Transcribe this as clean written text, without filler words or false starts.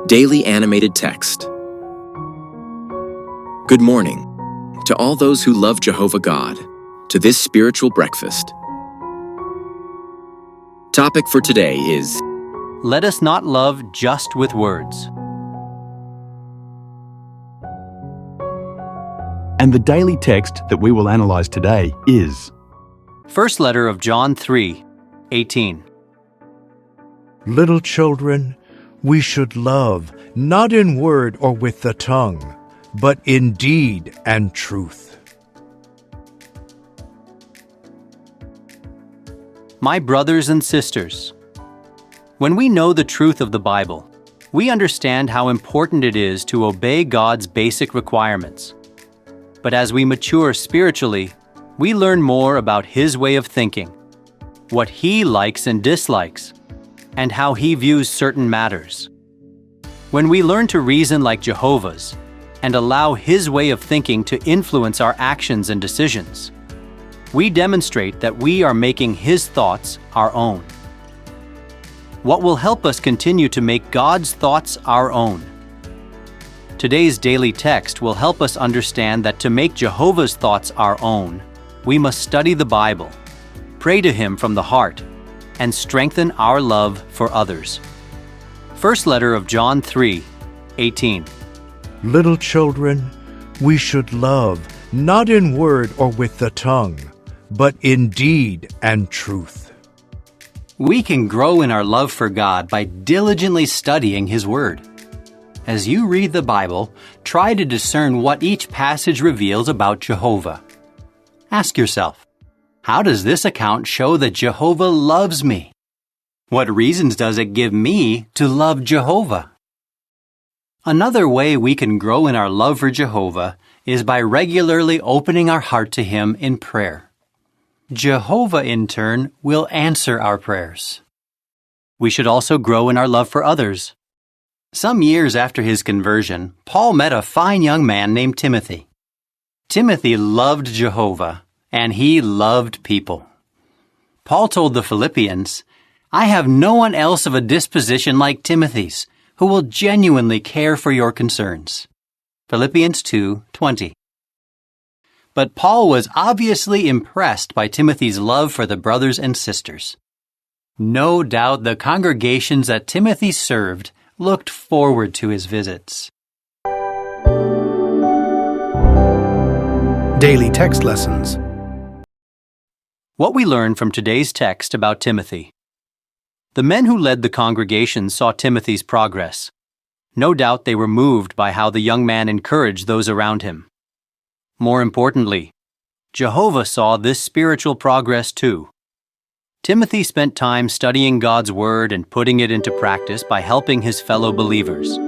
Daily Animated Text. Good morning to all those who love Jehovah God, to this spiritual breakfast. Topic for today is, Let us not love just with words. And the daily text that we will analyze today is First letter of John 3:18. Little children, we should love, not in word or with the tongue, but in deed and truth. My brothers and sisters, when we know the truth of the Bible, we understand how important it is to obey God's basic requirements. But as we mature spiritually, we learn more about His way of thinking, what He likes and dislikes, and how He views certain matters. When we learn to reason like Jehovah's and allow His way of thinking to influence our actions and decisions, we demonstrate that we are making His thoughts our own. What will help us continue to make God's thoughts our own? Today's daily text will help us understand that to make Jehovah's thoughts our own, we must study the Bible, pray to Him from the heart, and strengthen our love for others. First letter of John 3:18. Little children, we should love, not in word or with the tongue, but in deed and truth. We can grow in our love for God by diligently studying His Word. As you read the Bible, try to discern what each passage reveals about Jehovah. Ask yourself, how does this account show that Jehovah loves me? What reasons does it give me to love Jehovah? Another way we can grow in our love for Jehovah is by regularly opening our heart to Him in prayer. Jehovah, in turn, will answer our prayers. We should also grow in our love for others. Some years after his conversion, Paul met a fine young man named Timothy. Timothy loved Jehovah, and he loved people. Paul told the Philippians, "I have no one else of a disposition like Timothy's, who will genuinely care for your concerns." Philippians 2:20. But Paul was obviously impressed by Timothy's love for the brothers and sisters. No doubt the congregations that Timothy served looked forward to his visits. Daily Text Lessons. What we learn from today's text about Timothy. The men who led the congregation saw Timothy's progress. No doubt they were moved by how the young man encouraged those around him. More importantly, Jehovah saw this spiritual progress too. Timothy spent time studying God's Word and putting it into practice by helping his fellow believers.